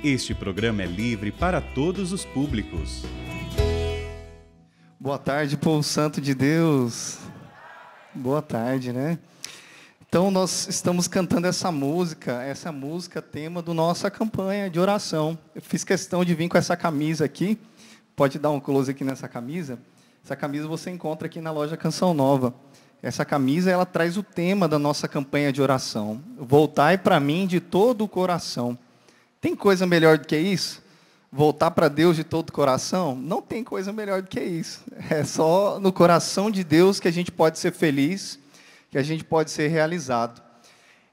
Este programa é livre para todos os públicos. Boa tarde, povo santo de Deus. Boa tarde, né? Então, nós estamos cantando essa música tema da nossa campanha de oração. Eu fiz questão de vir com essa camisa aqui. Pode dar um close aqui nessa camisa. Essa camisa você encontra aqui na loja Canção Nova. Essa camisa, ela traz o tema da nossa campanha de oração. Voltai para mim de todo o coração. Tem coisa melhor do que isso? Voltar para Deus de todo o coração? Não tem coisa melhor do que isso. É só no coração de Deus que a gente pode ser feliz, que a gente pode ser realizado.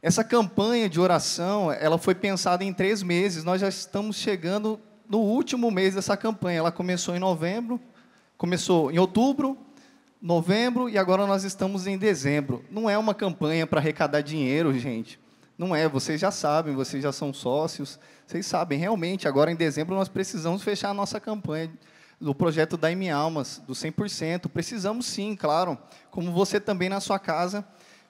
Essa campanha de oração, ela foi pensada em 3 meses. Nós já estamos chegando no último mês dessa campanha. Ela começou em outubro, novembro e agora nós estamos em dezembro. Não é uma campanha para arrecadar dinheiro, gente. Não é, vocês já sabem, vocês já são sócios, vocês sabem, realmente, agora em dezembro nós precisamos fechar a nossa campanha do projeto Dai-me Almas, do 100%, precisamos sim, claro, como você também na sua casa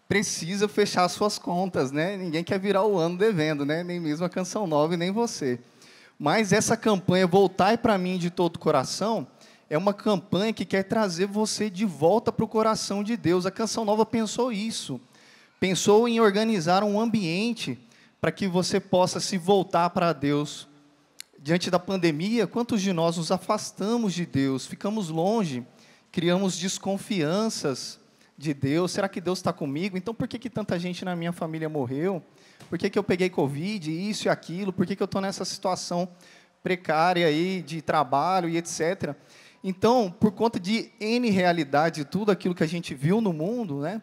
precisa fechar as suas contas, né? Ninguém quer virar o ano devendo, né? Nem mesmo a Canção Nova e nem você. Mas essa campanha, Voltai para mim de todo o coração, é uma campanha que quer trazer você de volta para o coração de Deus. A Canção Nova pensou isso. Pensou em organizar um ambiente para que você possa se voltar para Deus. Diante da pandemia, quantos de nós nos afastamos de Deus, ficamos longe, criamos desconfianças de Deus? Será que Deus está comigo? Então, por que tanta gente na minha família morreu? Por que eu peguei Covid, isso e aquilo? Por que eu estou nessa situação precária aí de trabalho e etc.? Então, por conta de N realidade, tudo aquilo que a gente viu no mundo, né?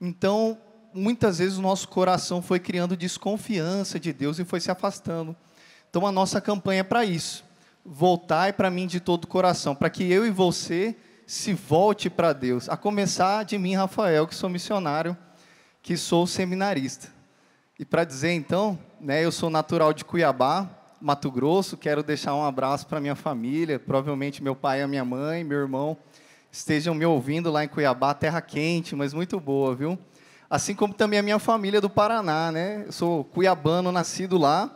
Então, muitas vezes o nosso coração foi criando desconfiança de Deus e foi se afastando. Então, a nossa campanha é para isso. Voltai para mim de todo o coração, para que eu e você se volte para Deus. A começar de mim, Rafael, que sou missionário, que sou seminarista. E para dizer, então, né, eu sou natural de Cuiabá, Mato Grosso, quero deixar um abraço para minha família, provavelmente meu pai e a minha mãe, meu irmão, estejam me ouvindo lá em Cuiabá, terra quente, mas muito boa, viu? Assim como também a minha família do Paraná, né? Eu sou cuiabano, nascido lá,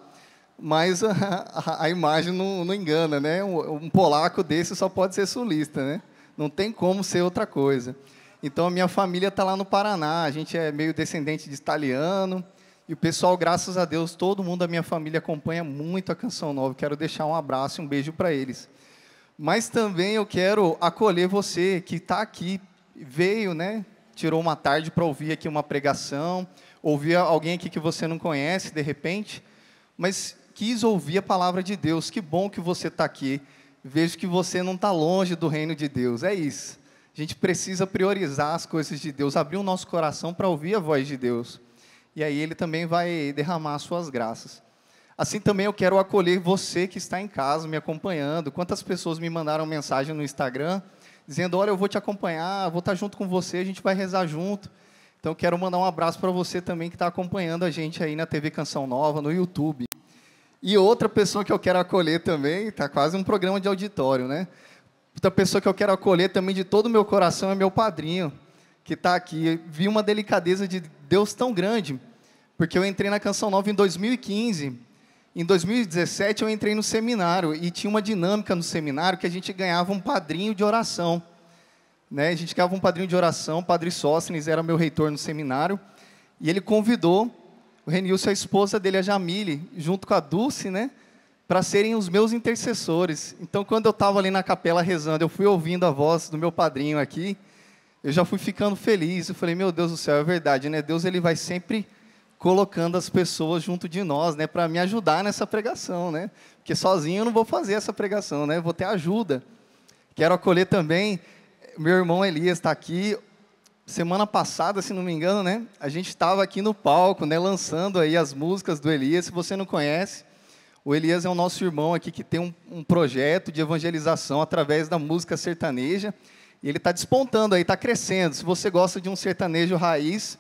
mas a imagem não engana, né? Um polaco desse só pode ser sulista, né? Não tem como ser outra coisa. Então, a minha família está lá no Paraná, a gente é meio descendente de italiano, e o pessoal, graças a Deus, todo mundo da minha família acompanha muito a Canção Nova. Quero deixar um abraço e um beijo para eles. Mas também eu quero acolher você que está aqui, veio, né? Tirou uma tarde para ouvir aqui uma pregação, ouvir alguém aqui que você não conhece, de repente, mas quis ouvir a palavra de Deus. Que bom que você está aqui. Vejo que você não está longe do reino de Deus. É isso. A gente precisa priorizar as coisas de Deus, abrir o nosso coração para ouvir a voz de Deus. E aí Ele também vai derramar as suas graças. Assim também eu quero acolher você que está em casa me acompanhando. Quantas pessoas me mandaram mensagem no Instagram, dizendo, olha, eu vou te acompanhar, vou estar junto com você, a gente vai rezar junto. Então, eu quero mandar um abraço para você também que está acompanhando a gente aí na TV Canção Nova, no YouTube. E outra pessoa que eu quero acolher também, está quase um programa de auditório, né? Outra pessoa que eu quero acolher também de todo o meu coração é meu padrinho, que está aqui. Vi uma delicadeza de Deus tão grande, porque eu entrei na Canção Nova em 2015. Em 2017, eu entrei no seminário e tinha uma dinâmica no seminário que a gente ganhava um padrinho de oração. Né? A gente ganhava um padrinho de oração, o Padre Sóstenes era meu reitor no seminário, e ele convidou o Renilson, a esposa dele, a Jamile, junto com a Dulce, né, para serem os meus intercessores. Então, quando eu estava ali na capela rezando, eu fui ouvindo a voz do meu padrinho aqui, eu já fui ficando feliz, eu falei, meu Deus do céu, é verdade, né? Deus ele vai sempre colocando as pessoas junto de nós, né, para me ajudar nessa pregação, né? Porque sozinho eu não vou fazer essa pregação, né? Vou ter ajuda. Quero acolher também meu irmão Elias, está aqui. Semana passada, se não me engano, né? A gente estava aqui no palco, né, lançando aí as músicas do Elias. Se você não conhece, o Elias é o nosso irmão aqui que tem um projeto de evangelização através da música sertaneja. E ele está despontando aí, está crescendo. Se você gosta de um sertanejo raiz,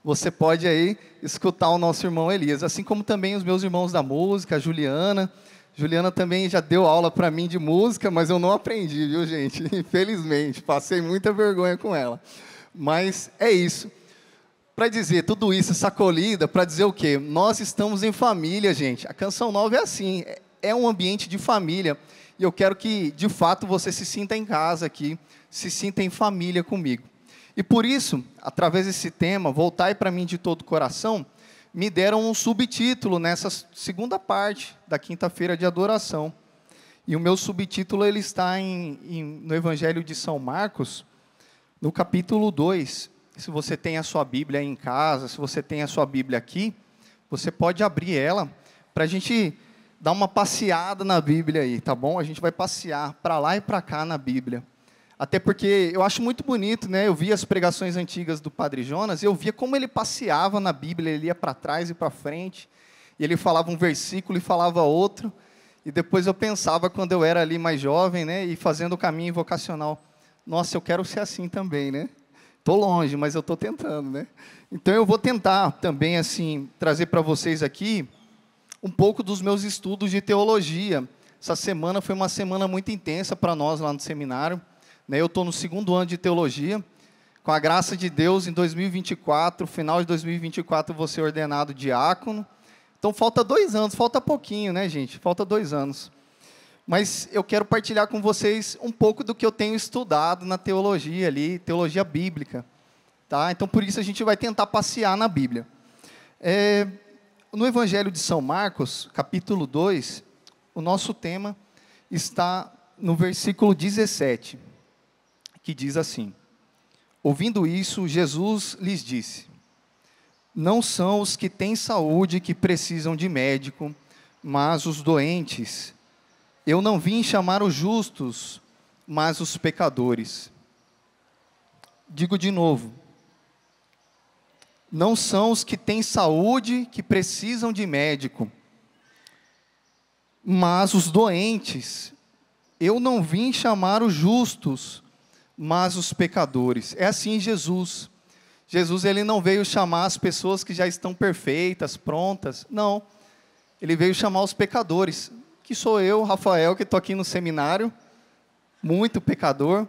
você pode aí escutar o nosso irmão Elias, assim como também os meus irmãos da música, a Juliana. Juliana também já deu aula para mim de música, mas eu não aprendi, viu, gente? Infelizmente, passei muita vergonha com ela. Mas é isso. para dizer tudo isso, essa acolhida, para dizer o quê? Nós estamos em família, gente. A Canção Nova é assim, é um ambiente de família. E eu quero que, de fato, você se sinta em casa aqui, se sinta em família comigo. E por isso, através desse tema, Voltai para mim de todo o coração, me deram um subtítulo nessa segunda parte da quinta-feira de adoração. E o meu subtítulo ele está no Evangelho de São Marcos, no capítulo 2. Se você tem a sua Bíblia aí em casa, se você tem a sua Bíblia aqui, você pode abrir ela para a gente dar uma passeada na Bíblia aí, tá bom? A gente vai passear para lá e para cá na Bíblia. Até porque eu acho muito bonito, né? Eu vi as pregações antigas do Padre Jonas e eu via como ele passeava na Bíblia, ele ia para trás e para frente, e ele falava um versículo e falava outro, e depois eu pensava, quando eu era ali mais jovem, né? E fazendo o caminho vocacional, nossa, eu quero ser assim também, né? Estou longe, mas eu estou tentando, né? Então eu vou tentar também, assim, trazer para vocês aqui um pouco dos meus estudos de teologia. Essa semana foi uma semana muito intensa para nós lá no seminário. Eu estou no 2º ano de teologia. Com a graça de Deus, em 2024, final de 2024, eu vou ser ordenado diácono. Então falta 2 anos, falta pouquinho, né, gente? Falta 2 anos. Mas eu quero partilhar com vocês um pouco do que eu tenho estudado na teologia ali, teologia bíblica. Tá? Então, por isso, a gente vai tentar passear na Bíblia. No Evangelho de São Marcos, capítulo 2, o nosso tema está no versículo 17, que diz assim: ouvindo isso, Jesus lhes disse: não são os que têm saúde que precisam de médico, mas os doentes. Eu não vim chamar os justos, mas os pecadores. Digo de novo: não são os que têm saúde que precisam de médico, mas os doentes. Eu não vim chamar os justos, mas os pecadores. É assim Jesus. Jesus ele não veio chamar as pessoas que já estão perfeitas, prontas. Não. Ele veio chamar os pecadores, que sou eu, Rafael, que estou aqui no seminário, muito pecador,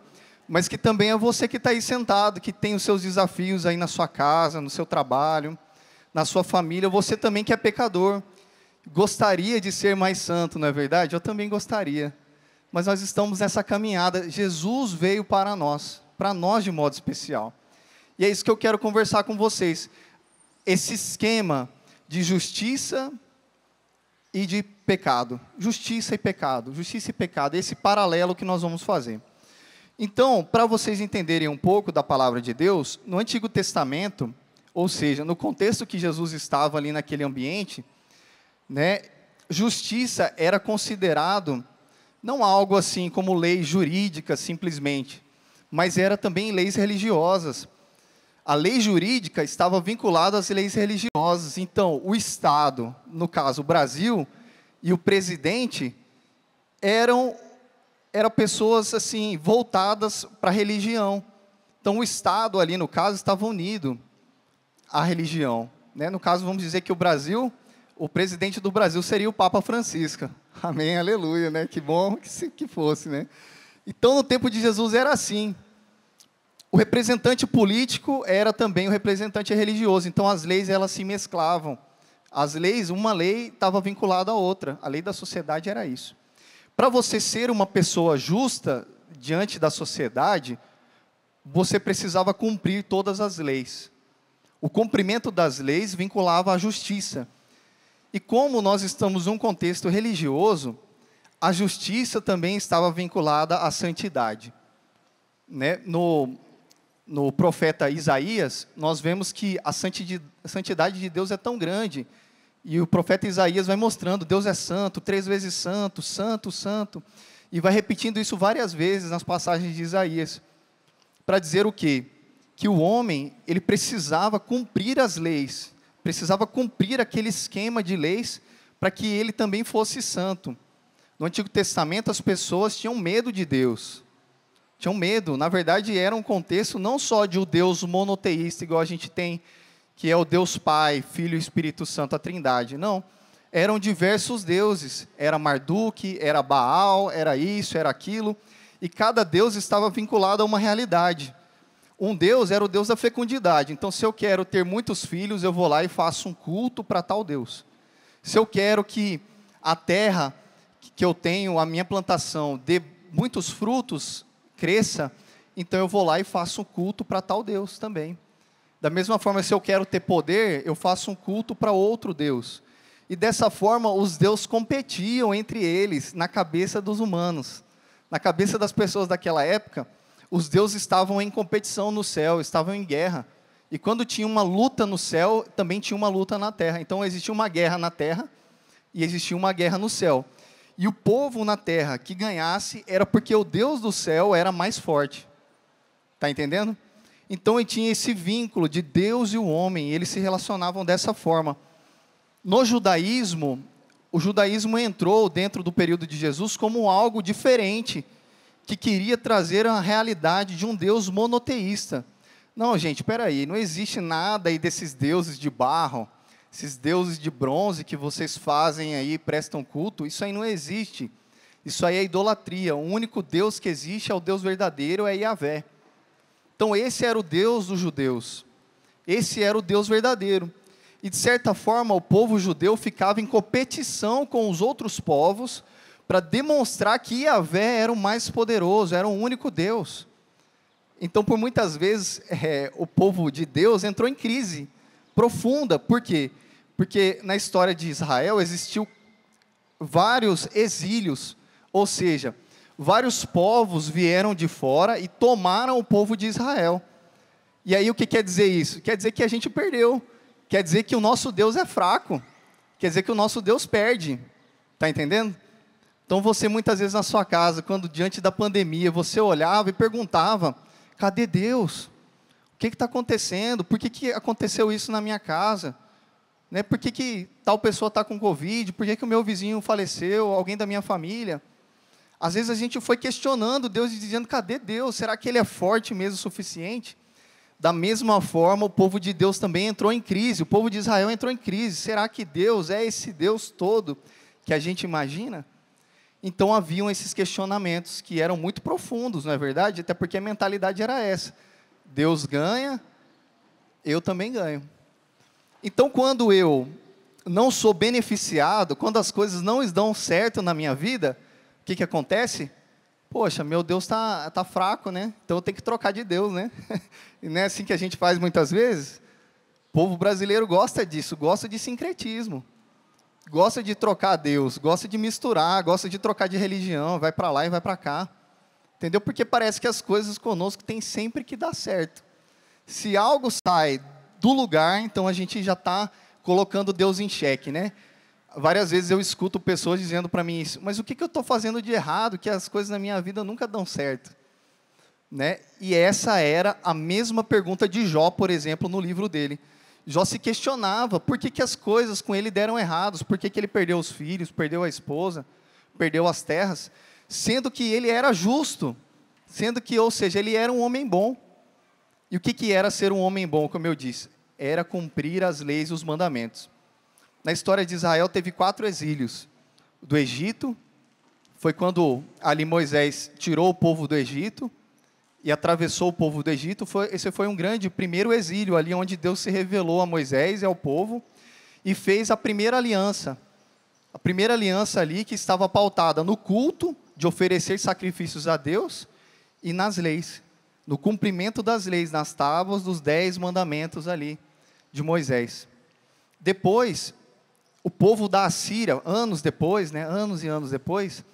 mas que também é você que está aí sentado, que tem os seus desafios aí na sua casa, no seu trabalho, na sua família. Você também que é pecador, gostaria de ser mais santo, não é verdade? Eu também gostaria. Mas nós estamos nessa caminhada. Jesus veio para nós de modo especial. E é isso que eu quero conversar com vocês. Esse esquema de justiça e de pecado. Justiça e pecado. Justiça e pecado. Esse paralelo que nós vamos fazer. Então, para vocês entenderem um pouco da palavra de Deus, no Antigo Testamento, ou seja, no contexto que Jesus estava ali naquele ambiente, né, justiça era considerado não algo assim como lei jurídica simplesmente, mas era também leis religiosas. A lei jurídica estava vinculada às leis religiosas. Então, o Estado, no caso o Brasil, e o presidente eram pessoas assim voltadas para a religião. Então, o Estado ali, no caso, estava unido à religião. Né? No caso, vamos dizer que o Brasil, o presidente do Brasil seria o Papa Francisco. Amém, aleluia, né? Que bom que fosse, né? Então, no tempo de Jesus era assim. O representante político era também o representante religioso. Então, as leis, elas se mesclavam. As leis, uma lei estava vinculada à outra. A lei da sociedade era isso. Para você ser uma pessoa justa diante da sociedade, você precisava cumprir todas as leis. O cumprimento das leis vinculava à justiça. E como nós estamos num contexto religioso, a justiça também estava vinculada à santidade. Né? No profeta Isaías, nós vemos que a santidade de Deus é tão grande, e o profeta Isaías vai mostrando, Deus é santo, 3 vezes santo, santo, santo, e vai repetindo isso várias vezes nas passagens de Isaías, para dizer o quê? Que o homem, ele precisava cumprir as leis, precisava cumprir aquele esquema de leis, para que ele também fosse santo. No Antigo Testamento, as pessoas tinham medo de Deus, tinham medo. Na verdade, era um contexto não só de um Deus monoteísta, igual a gente tem, que é o Deus Pai, Filho e Espírito Santo, a Trindade. Não, eram diversos deuses. Era Marduk, era Baal, era isso, era aquilo. E cada deus estava vinculado a uma realidade. Um Deus era o Deus da fecundidade. Então, se eu quero ter muitos filhos, eu vou lá e faço um culto para tal Deus. Se eu quero que a terra que eu tenho, a minha plantação, dê muitos frutos, cresça, então eu vou lá e faço um culto para tal Deus também. Da mesma forma, se eu quero ter poder, eu faço um culto para outro Deus. E dessa forma, os deuses competiam entre eles, na cabeça dos humanos. Na cabeça das pessoas daquela época, os deuses estavam em competição no céu, estavam em guerra. E quando tinha uma luta no céu, também tinha uma luta na terra. Então, existia uma guerra na terra e existia uma guerra no céu. E o povo na terra que ganhasse era porque o Deus do céu era mais forte. Está entendendo? Então, tinha esse vínculo de Deus e o homem, e eles se relacionavam dessa forma. No judaísmo, o judaísmo entrou dentro do período de Jesus como algo diferente, que queria trazer a realidade de um Deus monoteísta. Não, gente, espera aí, não existe nada aí desses deuses de barro, esses deuses de bronze que vocês fazem aí, prestam culto, isso aí não existe. Isso aí é idolatria. O único Deus que existe é o Deus verdadeiro, é Yahvé. Então, esse era o Deus dos judeus. Esse era o Deus verdadeiro. E, de certa forma, o povo judeu ficava em competição com os outros povos para demonstrar que Yahvé era o mais poderoso, era o único Deus. Então, por muitas vezes, o povo de Deus entrou em crise profunda. Por quê? Porque na história de Israel existiu vários exílios, ou seja, vários povos vieram de fora e tomaram o povo de Israel. E aí o que quer dizer isso? Quer dizer que a gente perdeu. Quer dizer que o nosso Deus é fraco. Quer dizer que o nosso Deus perde. Está entendendo? Então você muitas vezes na sua casa, quando diante da pandemia, você olhava e perguntava, cadê Deus? O que está acontecendo? Por que aconteceu isso na minha casa? Né? Por que tal pessoa está com Covid? Por que o meu vizinho faleceu? Alguém da minha família? Às vezes a gente foi questionando Deus e dizendo, cadê Deus? Será que Ele é forte mesmo o suficiente? Da mesma forma, o povo de Deus também entrou em crise, o povo de Israel entrou em crise. Será que Deus é esse Deus todo que a gente imagina? Então haviam esses questionamentos que eram muito profundos, não é verdade? Até porque a mentalidade era essa. Deus ganha, eu também ganho. Então, quando eu não sou beneficiado, quando as coisas não dão certo na minha vida, o que acontece? Poxa, meu Deus está fraco, né? Então eu tenho que trocar de Deus, né? E não é assim que a gente faz muitas vezes? O povo brasileiro gosta disso, gosta de sincretismo. Gosta de trocar Deus, gosta de misturar, gosta de trocar de religião, vai para lá e vai para cá. Entendeu? Porque parece que as coisas conosco têm sempre que dar certo. Se algo sai do lugar, então a gente já está colocando Deus em xeque, né? Várias vezes eu escuto pessoas dizendo para mim isso, mas o que eu estou fazendo de errado, que as coisas na minha vida nunca dão certo? Né? E essa era a mesma pergunta de Jó, por exemplo, no livro dele. Jó se questionava por que as coisas com ele deram errados, por que ele perdeu os filhos, perdeu a esposa, perdeu as terras, sendo que ele era justo, sendo que, ou seja, ele era um homem bom. E o que era ser um homem bom, como eu disse? Era cumprir as leis e os mandamentos. Na história de Israel teve 4 exílios. Do Egito, foi quando ali Moisés tirou o povo do Egito e atravessou o povo do Egito. Esse foi um grande primeiro exílio, ali onde Deus se revelou a Moisés e ao povo e fez a primeira aliança. A primeira aliança ali que estava pautada no culto de oferecer sacrifícios a Deus e nas leis, no cumprimento das leis, nas tábuas dos 10 mandamentos ali de Moisés. Depois, o povo da Assíria, anos depois, anos e anos depois,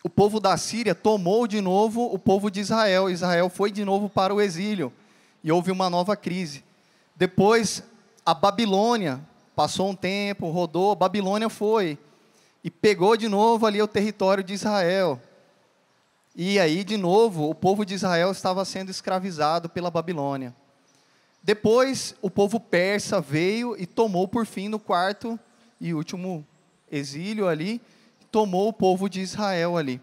o povo da Síria tomou de novo o povo de Israel. Israel foi de novo para o exílio e houve uma nova crise. Depois, a Babilônia, passou um tempo, rodou, a Babilônia foi e pegou de novo ali o território de Israel. E aí, de novo, o povo de Israel estava sendo escravizado pela Babilônia. Depois, o povo persa veio e tomou, por fim, no 4º e último exílio ali, tomou o povo de Israel ali.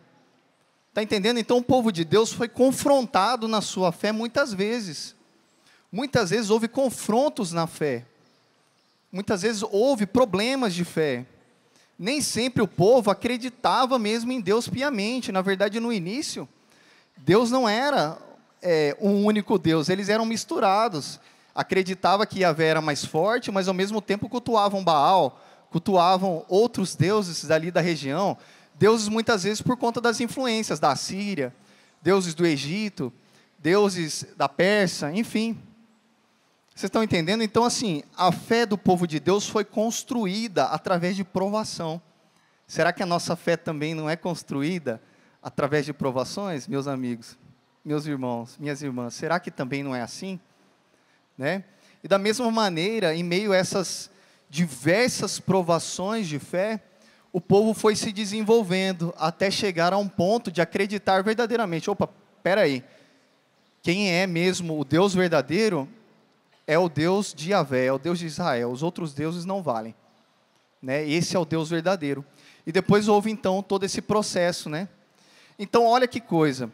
Está entendendo? Então, o povo de Deus foi confrontado na sua fé muitas vezes. Muitas vezes houve confrontos na fé. Muitas vezes houve problemas de fé. Nem sempre o povo acreditava mesmo em Deus piamente. Na verdade, no início, Deus não era um único Deus, eles eram misturados. Acreditava que Yahvé era mais forte, mas ao mesmo tempo cultuavam Baal, cultuavam outros deuses dali da região, deuses muitas vezes por conta das influências da Síria, deuses do Egito, deuses da Pérsia, enfim. Vocês estão entendendo? Então, assim, a fé do povo de Deus foi construída através de provação. Será que a nossa fé também não é construída através de provações, meus amigos, meus irmãos, minhas irmãs? Será que também não é assim? Né? E da mesma maneira, em meio a essas diversas provações de fé, o povo foi se desenvolvendo até chegar a um ponto de acreditar verdadeiramente. Opa, espera aí. Quem é mesmo o Deus verdadeiro é o Deus de Yahvé, é o Deus de Israel. Os outros deuses não valem. Né? Esse é o Deus verdadeiro. E depois houve, então, todo esse processo. Né? Então, olha que coisa.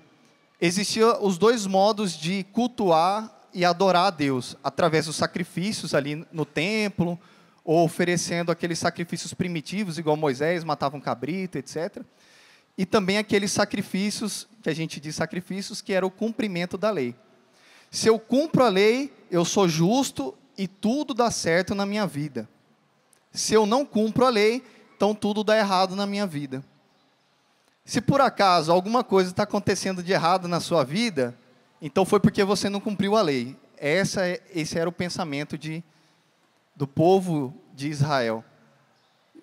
Existiam os dois modos de cultuar e adorar a Deus. Através dos sacrifícios ali no templo, ou oferecendo aqueles sacrifícios primitivos, igual Moisés, matava um cabrito, etc. E também aqueles sacrifícios, que a gente diz sacrifícios, que era o cumprimento da lei. Se eu cumpro a lei, eu sou justo e tudo dá certo na minha vida. Se eu não cumpro a lei, então tudo dá errado na minha vida. Se por acaso alguma coisa está acontecendo de errado na sua vida, então foi porque você não cumpriu a lei. Esse era o pensamento do povo de Israel.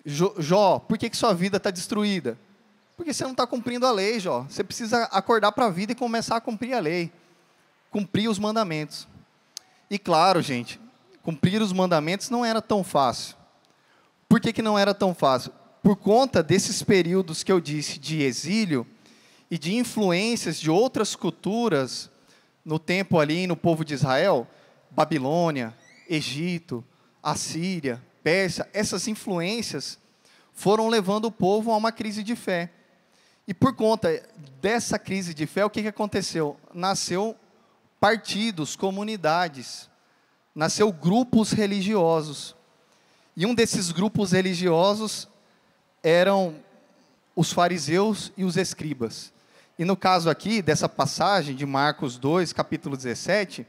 Jó, por que sua vida está destruída? Porque você não está cumprindo a lei, Jó. Você precisa acordar para a vida e começar a cumprir a lei. Cumprir os mandamentos. E claro, gente, cumprir os mandamentos não era tão fácil. Por que não era tão fácil? Por conta desses períodos que eu disse de exílio e de influências de outras culturas no tempo ali no povo de Israel, Babilônia, Egito, Assíria, Pérsia, essas influências foram levando o povo a uma crise de fé. E por conta dessa crise de fé, o que aconteceu? Nasceu partidos, comunidades, nasceu grupos religiosos. E um desses grupos religiosos eram os fariseus e os escribas. E no caso aqui, dessa passagem de Marcos 2, capítulo 17,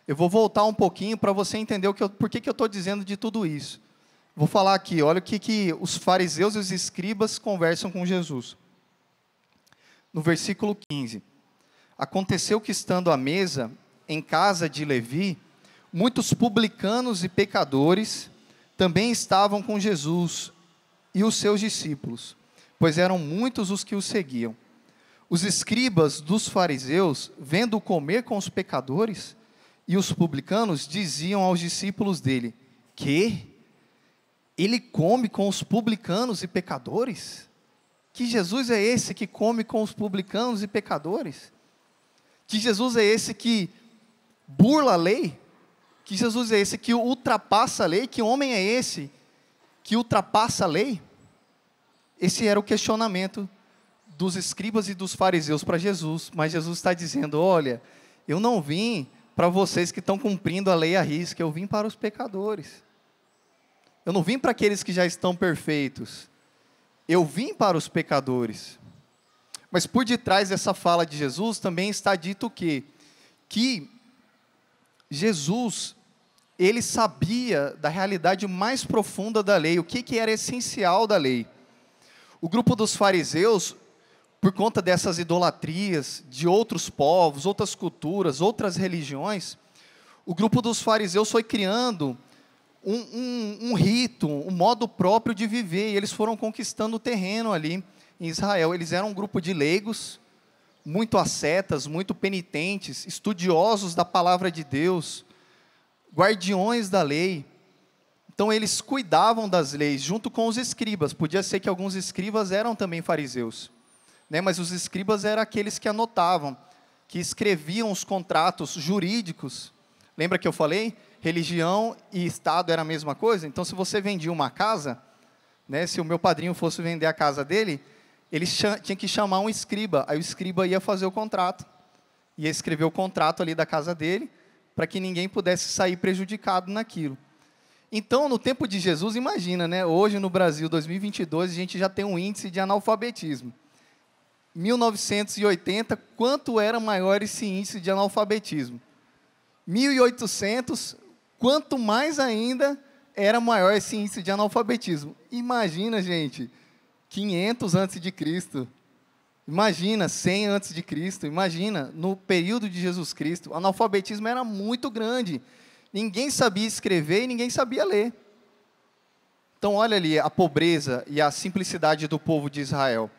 eu vou voltar um pouquinho para você entender por que eu estou dizendo de tudo isso. Vou falar aqui, olha o que os fariseus e os escribas conversam com Jesus. No versículo 15. Aconteceu que, estando à mesa, em casa de Levi, muitos publicanos e pecadores também estavam com Jesus e os seus discípulos, pois eram muitos os que o seguiam. Os escribas dos fariseus, vendo-o comer com os pecadores e os publicanos, diziam aos discípulos dele: que ele come com os publicanos e pecadores? Que Jesus é esse que come com os publicanos e pecadores? Que Jesus é esse que burla a lei? Que Jesus é esse que ultrapassa a lei? Que homem é esse que ultrapassa a lei? Esse era o questionamento dos escribas e dos fariseus para Jesus. Mas Jesus está dizendo: olha, eu não vim para vocês que estão cumprindo a lei à risca, eu vim para os pecadores. Eu não vim para aqueles que já estão perfeitos. Eu vim para os pecadores. Mas por detrás dessa fala de Jesus também está dito o quê? Que Jesus, ele sabia da realidade mais profunda da lei, o que era essencial da lei. O grupo dos fariseus, por conta dessas idolatrias de outros povos, outras culturas, outras religiões, o grupo dos fariseus foi criando um rito, um modo próprio de viver, e eles foram conquistando o terreno ali em Israel. Eles eram um grupo de leigos, muito ascetas, muito penitentes, estudiosos da palavra de Deus, guardiões da lei. Então eles cuidavam das leis, junto com os escribas. Podia ser que alguns escribas eram também fariseus, né? Mas os escribas eram aqueles que anotavam, que escreviam os contratos jurídicos. Lembra que eu falei? Religião e Estado era a mesma coisa. Então, se você vendia uma casa, né, se o meu padrinho fosse vender a casa dele, ele tinha que chamar um escriba. Aí o escriba ia fazer o contrato, ia escrever o contrato ali da casa dele, para que ninguém pudesse sair prejudicado naquilo. Então, no tempo de Jesus, imagina, né, hoje no Brasil, 2022, a gente já tem um índice de analfabetismo. 1980, quanto era maior esse índice de analfabetismo? 1800, quanto mais ainda era maior esse índice de analfabetismo. Imagina, gente, 500 antes de Cristo. Imagina, 100 antes de Cristo. Imagina, no período de Jesus Cristo, o analfabetismo era muito grande. Ninguém sabia escrever e ninguém sabia ler. Então, olha ali a pobreza e a simplicidade do povo de Israel.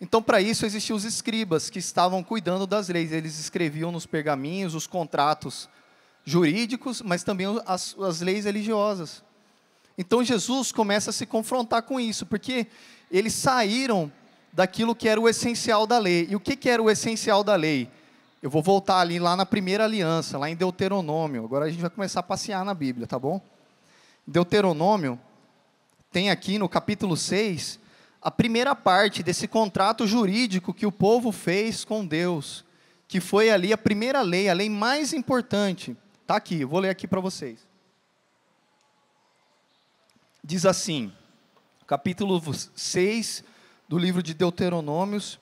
Então, para isso, existiam os escribas que estavam cuidando das leis. Eles escreviam nos pergaminhos os contratos jurídicos, mas também as leis religiosas. Então, Jesus começa a se confrontar com isso, porque eles saíram daquilo que era o essencial da lei. E o que era o essencial da lei? Eu vou voltar ali lá na primeira aliança, lá em Deuteronômio. Agora a gente vai começar a passear na Bíblia, tá bom? Deuteronômio tem aqui no capítulo 6, a primeira parte desse contrato jurídico que o povo fez com Deus, que foi ali a primeira lei, a lei mais importante. Está aqui, eu vou ler aqui para vocês. Diz assim, capítulo 6 do livro de Deuteronômios,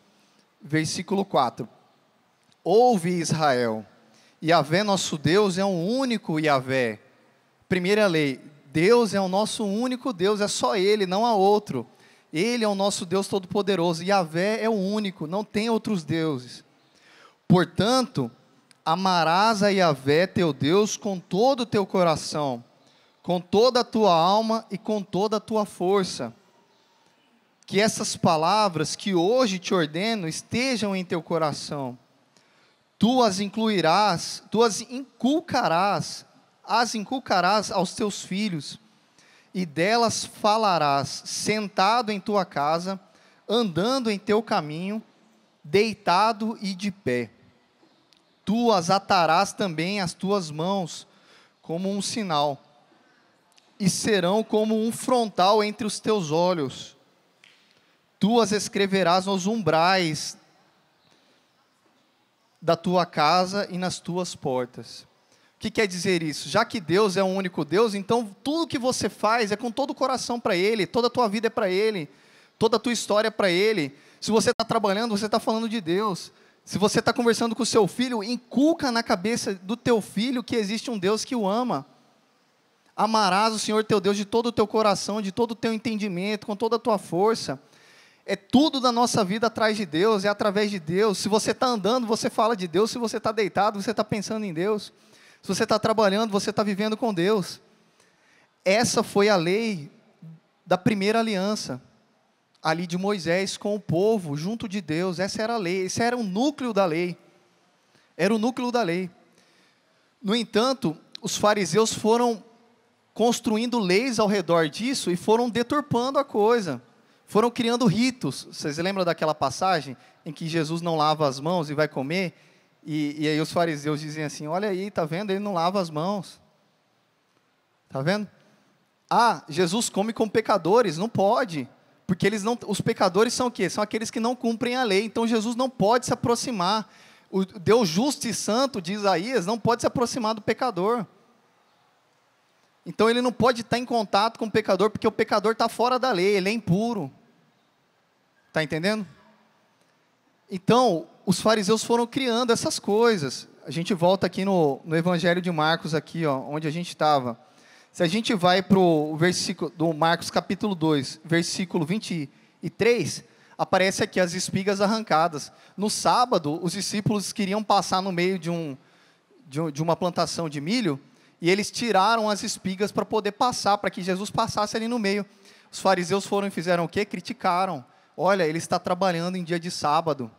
versículo 4. Ouve, Israel, Yahvé nosso Deus é um único Yahvé. Primeira lei, Deus é o nosso único Deus, é só Ele, não há outro. Ele é o nosso Deus Todo-Poderoso, Yahvé é o único, não tem outros deuses. Portanto, amarás a Yahvé teu Deus com todo o teu coração, com toda a tua alma e com toda a tua força. Que essas palavras que hoje te ordeno estejam em teu coração. Tu as incluirás, tu as inculcarás aos teus filhos, e delas falarás, sentado em tua casa, andando em teu caminho, deitado e de pé. Tu as atarás também às tuas mãos, como um sinal, e serão como um frontal entre os teus olhos. Tu as escreverás nos umbrais da tua casa e nas tuas portas. O que quer dizer isso? Já que Deus é o único Deus, então tudo que você faz é com todo o coração para Ele, toda a tua vida é para Ele, toda a tua história é para Ele. Se você está trabalhando, você está falando de Deus. Se você está conversando com o seu filho, inculca na cabeça do teu filho que existe um Deus que o ama. Amarás o Senhor teu Deus de todo o teu coração, de todo o teu entendimento, com toda a tua força. É tudo da nossa vida atrás de Deus, é através de Deus. Se você está andando, você fala de Deus. Se você está deitado, você está pensando em Deus. Se você está trabalhando, você está vivendo com Deus. Essa foi a lei da primeira aliança, ali de Moisés com o povo, junto de Deus. Essa era a lei, esse era o núcleo da lei. Era o núcleo da lei. No entanto, os fariseus foram construindo leis ao redor disso e foram deturpando a coisa. Foram criando ritos. Vocês lembram daquela passagem em que Jesus não lava as mãos e vai comer? E aí os fariseus dizem assim, olha aí, está vendo? Ele não lava as mãos. Está vendo? Ah, Jesus come com pecadores. Não pode. Porque os pecadores são o quê? São aqueles que não cumprem a lei. Então Jesus não pode se aproximar. O Deus justo e santo de Isaías não pode se aproximar do pecador. Então ele não pode estar em contato com o pecador, porque o pecador está fora da lei, ele é impuro. Está entendendo? Então, os fariseus foram criando essas coisas. A gente volta aqui no Evangelho de Marcos, aqui, ó, onde a gente estava. Se a gente vai para o versículo do Marcos capítulo 2, versículo 23, aparece aqui as espigas arrancadas. No sábado, os discípulos queriam passar no meio de uma plantação de milho, e eles tiraram as espigas para poder passar, para que Jesus passasse ali no meio. Os fariseus foram e fizeram o quê? Criticaram. Olha, ele está trabalhando em dia de sábado.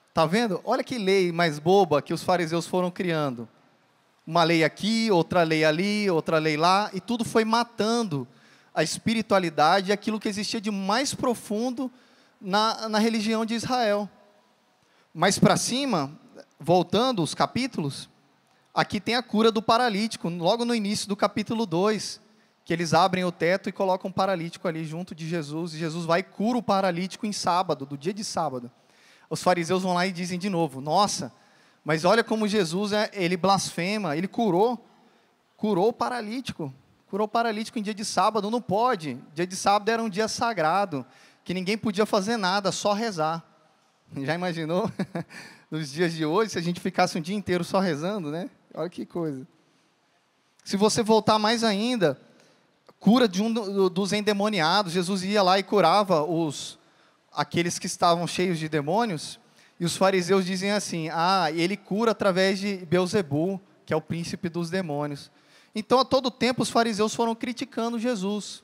Está vendo? Olha que lei mais boba que os fariseus foram criando. Uma lei aqui, outra lei ali, outra lei lá, e tudo foi matando a espiritualidade e aquilo que existia de mais profundo na religião de Israel. Mais para cima, voltando os capítulos, aqui tem a cura do paralítico, logo no início do capítulo 2, que eles abrem o teto e colocam o paralítico ali junto de Jesus, e Jesus vai e cura o paralítico em sábado, do dia de sábado. Os fariseus vão lá e dizem de novo, nossa, mas olha como Jesus, ele blasfema, ele curou o paralítico em dia de sábado, não pode, dia de sábado era um dia sagrado, que ninguém podia fazer nada, só rezar. Já imaginou? Nos dias de hoje, se a gente ficasse um dia inteiro só rezando, né? Olha que coisa. Se você voltar mais ainda, cura de dos endemoniados, Jesus ia lá e curava aqueles que estavam cheios de demônios, e os fariseus dizem assim, ele cura através de Beelzebul, que é o príncipe dos demônios. Então, a todo tempo, os fariseus foram criticando Jesus.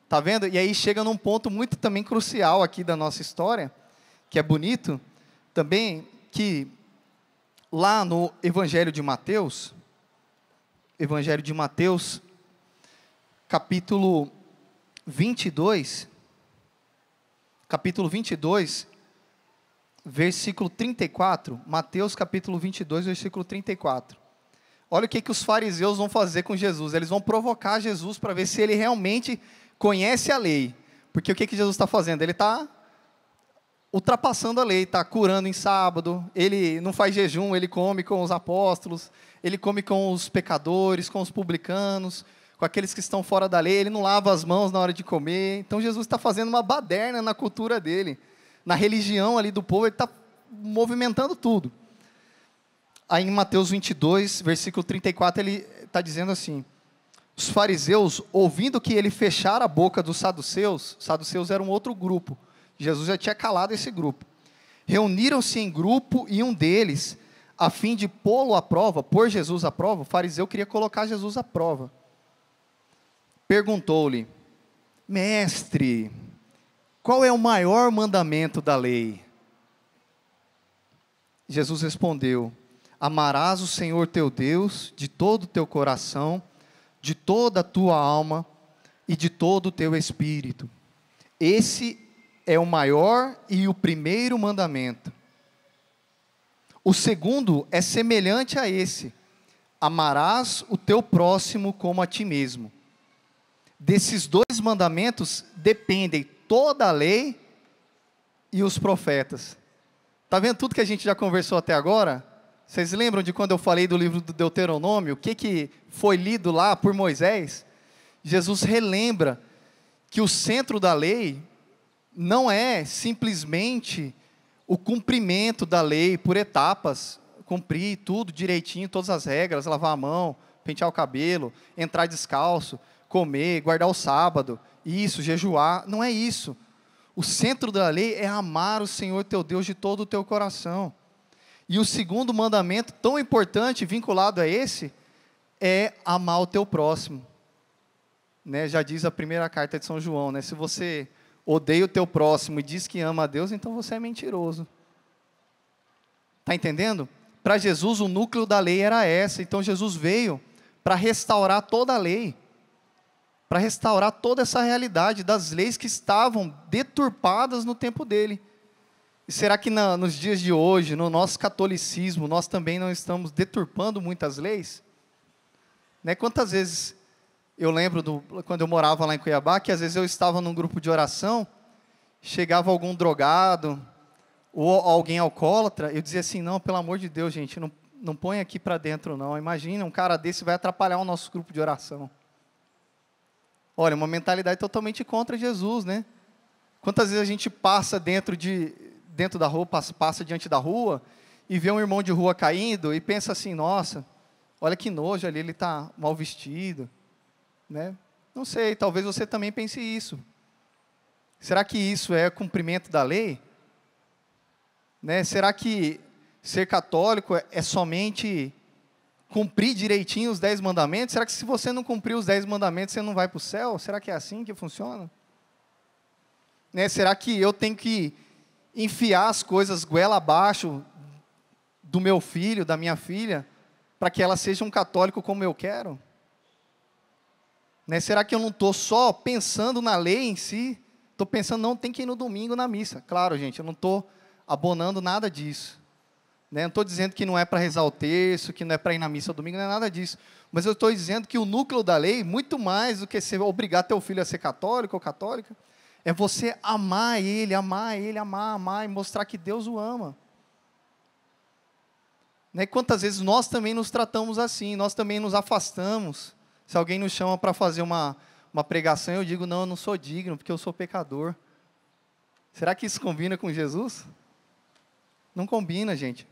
Tá vendo? E aí chega num ponto muito também crucial aqui da nossa história, que é bonito, também, que lá no Evangelho de Mateus, capítulo 22, versículo 34, Mateus capítulo 22, versículo 34. Olha o que os fariseus vão fazer com Jesus. Eles vão provocar Jesus para ver se ele realmente conhece a lei. Porque o que Jesus está fazendo? Ele está ultrapassando a lei, está curando em sábado, ele não faz jejum, ele come com os apóstolos, ele come com os pecadores, com os publicanos, com aqueles que estão fora da lei, ele não lava as mãos na hora de comer. Então Jesus está fazendo uma baderna na cultura dele, na religião ali do povo, ele está movimentando tudo. Aí em Mateus 22, versículo 34, ele está dizendo assim, os fariseus, ouvindo que ele fechara a boca dos saduceus era um outro grupo, Jesus já tinha calado esse grupo, reuniram-se em grupo e um deles, a fim de pô-lo à prova, pôr Jesus à prova, o fariseu queria colocar Jesus à prova, perguntou-lhe, mestre, qual é o maior mandamento da lei? Jesus respondeu, amarás o Senhor teu Deus de todo o teu coração, de toda a tua alma e de todo o teu espírito. Esse é o maior e o primeiro mandamento. O segundo é semelhante a esse, amarás o teu próximo como a ti mesmo. Desses dois mandamentos dependem toda a lei e os profetas. Está vendo tudo que a gente já conversou até agora? Vocês lembram de quando eu falei do livro do Deuteronômio? O que foi lido lá por Moisés? Jesus relembra que o centro da lei não é simplesmente o cumprimento da lei por etapas, cumprir tudo direitinho, todas as regras, lavar a mão, pentear o cabelo, entrar descalço, comer, guardar o sábado, isso, jejuar, não é isso. O centro da lei é amar o Senhor teu Deus de todo o teu coração. E o segundo mandamento, tão importante, vinculado a esse, é amar o teu próximo. Né? Já diz a primeira carta de São João, né? Se você odeia o teu próximo e diz que ama a Deus, então você é mentiroso. Está entendendo? Para Jesus, o núcleo da lei era essa. Então Jesus veio para restaurar toda a lei, para restaurar toda essa realidade das leis que estavam deturpadas no tempo dele. E será que nos dias de hoje, no nosso catolicismo, nós também não estamos deturpando muitas leis? Né? Quantas vezes eu lembro, quando eu morava lá em Cuiabá, que às vezes eu estava num grupo de oração, chegava algum drogado, ou alguém alcoólatra, eu dizia assim, não, pelo amor de Deus, gente, não põe aqui para dentro não, imagina, um cara desse vai atrapalhar o nosso grupo de oração. Olha, uma mentalidade totalmente contra Jesus, né? Quantas vezes a gente passa dentro da rua, passa diante da rua, e vê um irmão de rua caindo, e pensa assim, nossa, olha que nojo ali, ele está mal vestido, né? Não sei, talvez você também pense isso. Será que isso é cumprimento da lei? Né? Será que ser católico é somente cumprir direitinho os 10 mandamentos? Será que se você não cumprir os 10 mandamentos, você não vai para o céu? Será que é assim que funciona? Né? Será que eu tenho que enfiar as coisas goela abaixo do meu filho, da minha filha, para que ela seja um católico como eu quero? Né? Será que eu não estou só pensando na lei em si? Estou pensando, não, tem que ir no domingo na missa. Claro, gente, eu não estou abonando nada disso. Né? Não estou dizendo que não é para rezar o terço, que não é para ir na missa domingo, não é nada disso. Mas eu estou dizendo que o núcleo da lei, muito mais do que você obrigar teu filho a ser católico ou católica, é você amar ele, amar e mostrar que Deus o ama. Né? Quantas vezes nós também nos tratamos assim, nós também nos afastamos. Se alguém nos chama para fazer uma pregação, eu digo, não, eu não sou digno, porque eu sou pecador. Será que isso combina com Jesus? Não combina, gente.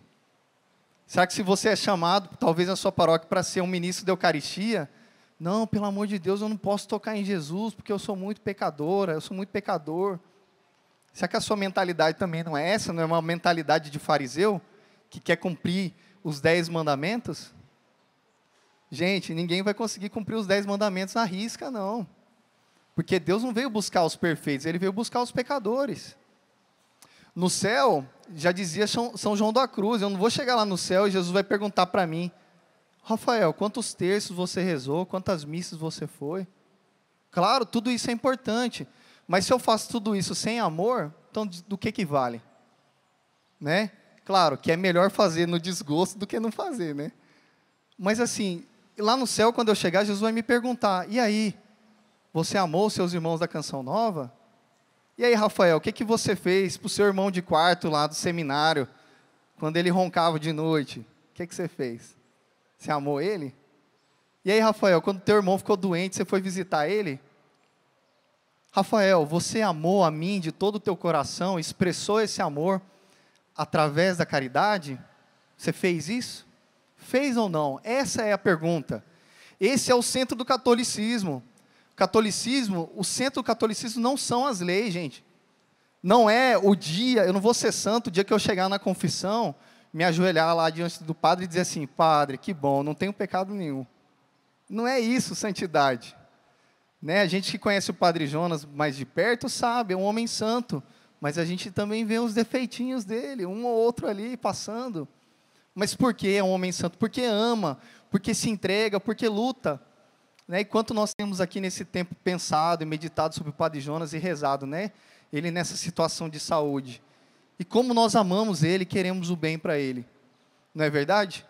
Será que se você é chamado, talvez na sua paróquia, para ser um ministro da Eucaristia, não, pelo amor de Deus, eu não posso tocar em Jesus, porque eu sou muito pecadora, eu sou muito pecador. Será que a sua mentalidade também não é essa? Não é uma mentalidade de fariseu, que quer cumprir os 10 mandamentos? Gente, ninguém vai conseguir cumprir os 10 mandamentos à risca, não. Porque Deus não veio buscar os perfeitos, Ele veio buscar os pecadores. No céu, já dizia São João da Cruz, eu não vou chegar lá no céu e Jesus vai perguntar para mim, Rafael, quantos terços você rezou, quantas missas você foi? Claro, tudo isso é importante, mas se eu faço tudo isso sem amor, então do que vale? Né? Claro, que é melhor fazer no desgosto do que não fazer, né? Mas assim, lá no céu, quando eu chegar, Jesus vai me perguntar, e aí, você amou os seus irmãos da Canção Nova? E aí, Rafael, o que você fez para o seu irmão de quarto lá do seminário, quando ele roncava de noite? O que você fez? Você amou ele? E aí, Rafael, quando teu irmão ficou doente, você foi visitar ele? Rafael, você amou a mim de todo o teu coração, expressou esse amor através da caridade? Você fez isso? Fez ou não? Essa é a pergunta. Esse é o centro do catolicismo. Catolicismo, o centro do catolicismo não são as leis, gente. Não é o dia, eu não vou ser santo o dia que eu chegar na confissão, me ajoelhar lá diante do padre e dizer assim, padre, que bom, não tenho pecado nenhum. Não é isso, santidade. Né? A gente que conhece o Padre Jonas mais de perto sabe, é um homem santo, mas a gente também vê os defeitinhos dele, um ou outro ali passando. Mas por que é um homem santo? Porque ama, porque se entrega, porque luta. Né? E quanto nós temos aqui nesse tempo pensado e meditado sobre o Padre Jonas e rezado, né? Ele nessa situação de saúde. E como nós amamos ele, queremos o bem para ele. Não é verdade?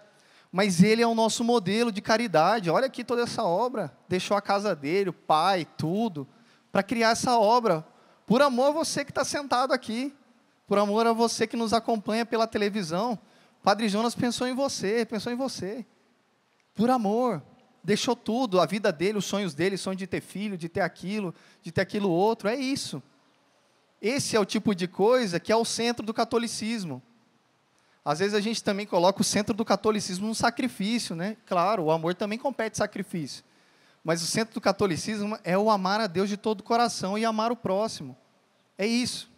Mas ele é o nosso modelo de caridade. Olha aqui toda essa obra. Deixou a casa dele, o pai, tudo, para criar essa obra. Por amor a você que está sentado aqui. Por amor a você que nos acompanha pela televisão. O Padre Jonas pensou em você, pensou em você. Por amor. Deixou tudo, a vida dele, os sonhos dele, sonho de ter filho, de ter aquilo outro, é isso. Esse é o tipo de coisa que é o centro do catolicismo. Às vezes a gente também coloca o centro do catolicismo no sacrifício, né? Claro, o amor também compete sacrifício. Mas o centro do catolicismo é o amar a Deus de todo o coração e amar o próximo. É isso.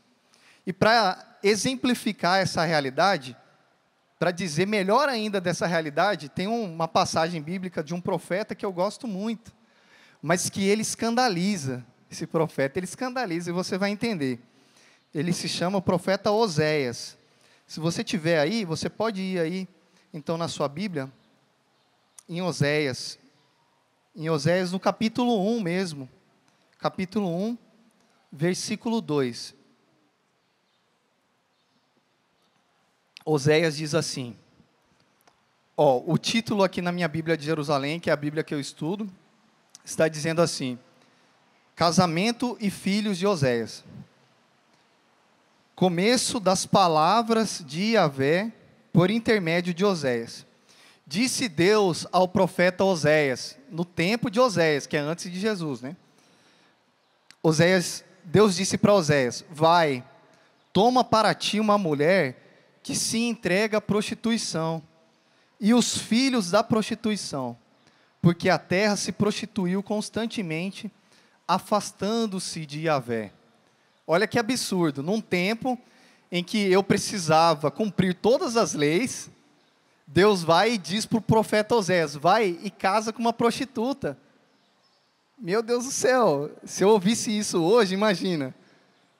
E para exemplificar essa realidade, para dizer melhor ainda dessa realidade, tem uma passagem bíblica de um profeta que eu gosto muito, mas que ele escandaliza, esse profeta, ele escandaliza, e você vai entender. Ele se chama o profeta Oséias. Se você tiver aí, você pode ir aí, então, na sua Bíblia, em Oséias no capítulo 1 mesmo, capítulo 1, versículo 2. Oséias diz assim, o título aqui na minha Bíblia de Jerusalém, que é a Bíblia que eu estudo, está dizendo assim, Casamento e filhos de Oséias. Começo das palavras de Yahvé por intermédio de Oséias. Disse Deus ao profeta Oséias, no tempo de Oséias, que é antes de Jesus, né? Deus disse para Oséias, vai, toma para ti uma mulher que se entrega à prostituição, e os filhos da prostituição, porque a terra se prostituiu constantemente, afastando-se de Yahvé. Olha que absurdo, num tempo em que eu precisava cumprir todas as leis, Deus vai e diz para o profeta Oséias, vai e casa com uma prostituta. Meu Deus do céu, se eu ouvisse isso hoje, imagina,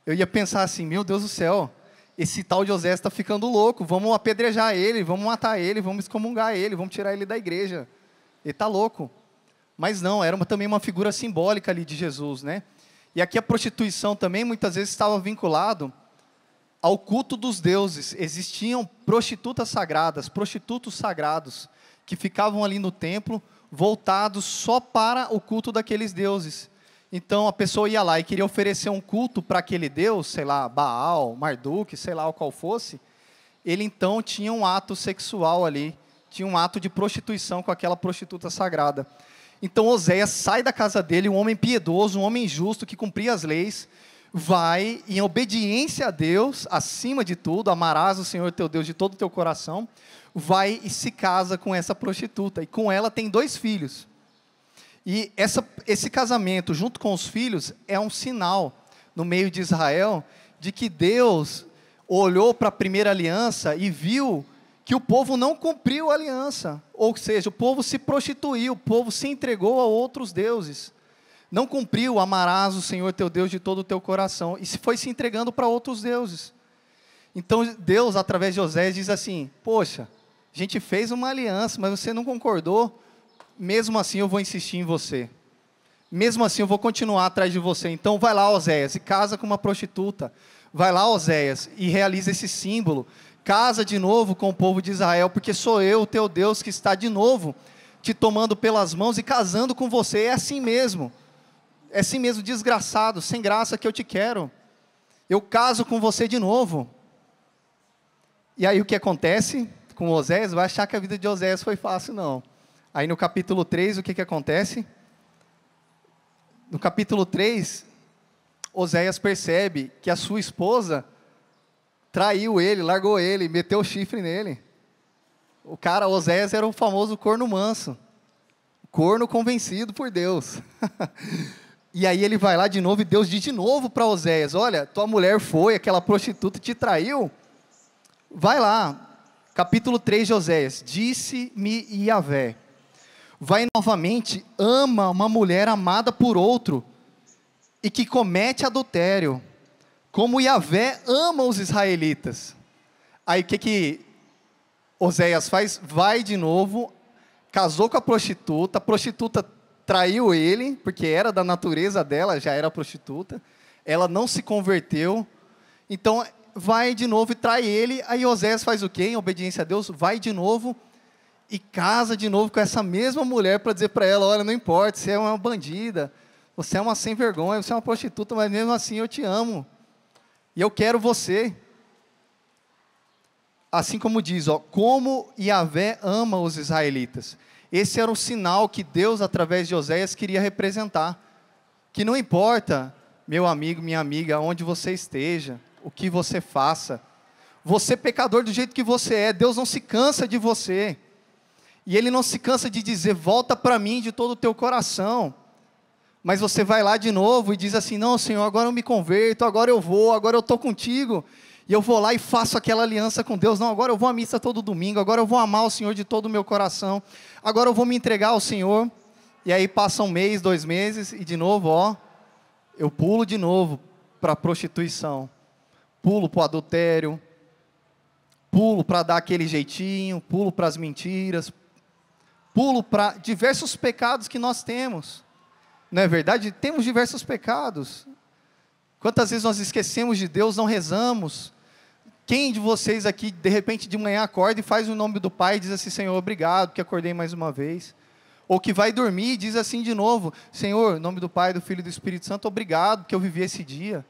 eu ia pensar assim, meu Deus do céu, esse tal de Oséias está ficando louco, vamos apedrejar ele, vamos matar ele, vamos excomungar ele, vamos tirar ele da igreja. Ele está louco. Mas não, era também uma figura simbólica ali de Jesus, né? E aqui a prostituição também muitas vezes estava vinculado ao culto dos deuses. Existiam prostitutas sagradas, prostitutos sagrados, que ficavam ali no templo, voltados só para o culto daqueles deuses. Então a pessoa ia lá e queria oferecer um culto para aquele deus, sei lá, Baal, Marduk, sei lá o qual fosse, ele então tinha um ato sexual ali, tinha um ato de prostituição com aquela prostituta sagrada. Então Oséias sai da casa dele, um homem piedoso, um homem justo, que cumpria as leis, vai, em obediência a Deus, acima de tudo, amarás o Senhor teu Deus de todo o teu coração, vai e se casa com essa prostituta, e com ela tem 2 filhos. E esse casamento, junto com os filhos, é um sinal, no meio de Israel, de que Deus olhou para a primeira aliança e viu que o povo não cumpriu a aliança, ou seja, o povo se prostituiu, o povo se entregou a outros deuses, não cumpriu, amarás o Senhor teu Deus de todo o teu coração, e foi se entregando para outros deuses. Então Deus, através de Oséias, diz assim: poxa, a gente fez uma aliança, mas você não concordou, mesmo assim eu vou insistir em você, mesmo assim eu vou continuar atrás de você, então vai lá, Oséias, e casa com uma prostituta, vai lá, Oséias, e realiza esse símbolo, casa de novo com o povo de Israel, porque sou eu, o teu Deus, que está de novo te tomando pelas mãos e casando com você. É assim mesmo, desgraçado, sem graça, que eu te quero, eu caso com você de novo. E aí o que acontece com Oséias? Vai achar que a vida de Oséias foi fácil, não. Aí no capítulo 3, o que acontece? No capítulo 3, Oséias percebe que a sua esposa traiu ele, largou ele, meteu o chifre nele. O cara, Oséias, era o famoso corno manso, corno convencido por Deus. E aí ele vai lá de novo, e Deus diz de novo para Oséias: olha, tua mulher foi, aquela prostituta te traiu, vai lá. Capítulo 3 de Oséias: disse-me Yahvé, vai novamente, ama uma mulher amada por outro, e que comete adultério, como Yahvé ama os israelitas. Aí o que Oséias faz? Vai de novo, casou com a prostituta traiu ele, porque era da natureza dela, já era prostituta, ela não se converteu, então vai de novo e trai ele. Aí Oséias faz o quê? Em obediência a Deus, vai de novo e casa de novo com essa mesma mulher, para dizer para ela: olha, não importa, você é uma bandida, você é uma sem vergonha, você é uma prostituta, mas mesmo assim eu te amo, e eu quero você. Assim como diz, como Yahvé ama os israelitas. Esse era o sinal que Deus, através de Oséias, queria representar. Que não importa, meu amigo, minha amiga, onde você esteja, o que você faça, você pecador do jeito que você é, Deus não se cansa de você. E Ele não se cansa de dizer: volta para mim de todo o teu coração. Mas você vai lá de novo e diz assim: não, Senhor, agora eu me converto, agora eu vou, agora eu estou contigo. E eu vou lá e faço aquela aliança com Deus. Não, agora eu vou à missa todo domingo, agora eu vou amar o Senhor de todo o meu coração, agora eu vou me entregar ao Senhor. E aí passa 1 mês, 2 meses, e de novo, eu pulo de novo para a prostituição, pulo para o adultério, pulo para dar aquele jeitinho, pulo para as mentiras, pulo para diversos pecados que nós temos. Não é verdade? Temos diversos pecados. Quantas vezes nós esquecemos de Deus, não rezamos? Quem de vocês aqui, de repente, de manhã acorda e faz o nome do Pai e diz assim: Senhor, obrigado, que acordei mais uma vez? Ou que vai dormir e diz assim de novo: Senhor, em nome do Pai, do Filho e do Espírito Santo, obrigado, que eu vivi esse dia.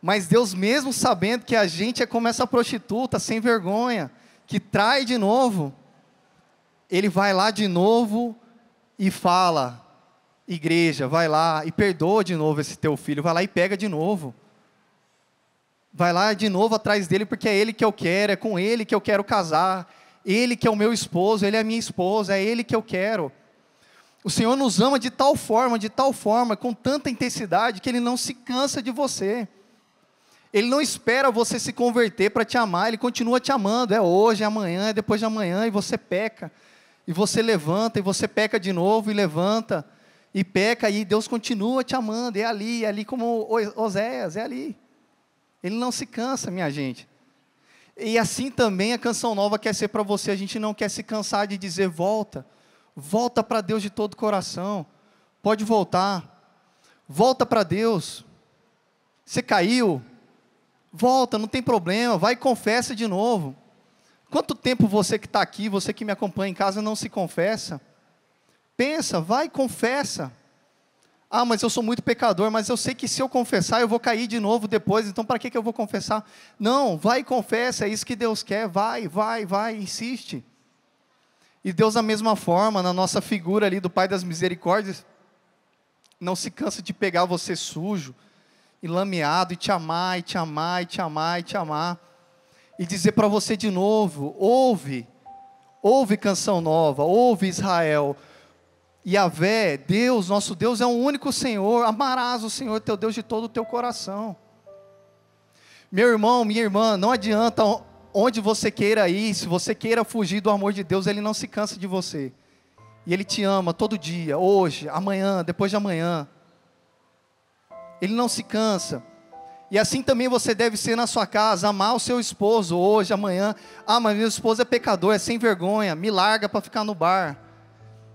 Mas Deus, mesmo sabendo que a gente é como essa prostituta, sem vergonha, que trai de novo, Ele vai lá de novo e fala: igreja, vai lá e perdoa de novo esse teu filho, vai lá e pega de novo. Vai lá de novo atrás dele, porque é ele que eu quero, é com ele que eu quero casar, ele que é o meu esposo, ele é a minha esposa, é ele que eu quero. O Senhor nos ama de tal forma, com tanta intensidade, que Ele não se cansa de você. Ele não espera você se converter para te amar, Ele continua te amando, é hoje, é amanhã, é depois de amanhã, e você peca, e você levanta, e você peca de novo, e levanta, e peca, e Deus continua te amando, é ali como Oséias, é ali. Ele não se cansa, minha gente. E assim também a canção nova quer ser para você. A gente não quer se cansar de dizer: volta para Deus de todo o coração, pode voltar, volta para Deus. Você caiu, volta, não tem problema, vai e confessa de novo. Quanto tempo você que está aqui, você que me acompanha em casa, não se confessa? Pensa, vai e confessa. Ah, mas eu sou muito pecador, mas eu sei que se eu confessar, eu vou cair de novo depois, então para que eu vou confessar? Não, vai e confessa, é isso que Deus quer, vai, insiste. E Deus, da mesma forma, na nossa figura ali do Pai das Misericórdias, não se cansa de pegar você sujo, enlameado, e te amar, e te amar, e te amar, e te amar. E dizer para você de novo: ouve canção nova, ouve Israel. Yahvé, Deus, nosso Deus é um único Senhor. Amarás o Senhor teu Deus de todo o teu coração. Meu irmão, minha irmã, não adianta onde você queira ir, se você queira fugir do amor de Deus, Ele não se cansa de você. E Ele te ama todo dia, hoje, amanhã, depois de amanhã. Ele não se cansa. E assim também você deve ser na sua casa, amar o seu esposo hoje, amanhã. Ah, mas meu esposo é pecador, é sem vergonha, me larga para ficar no bar.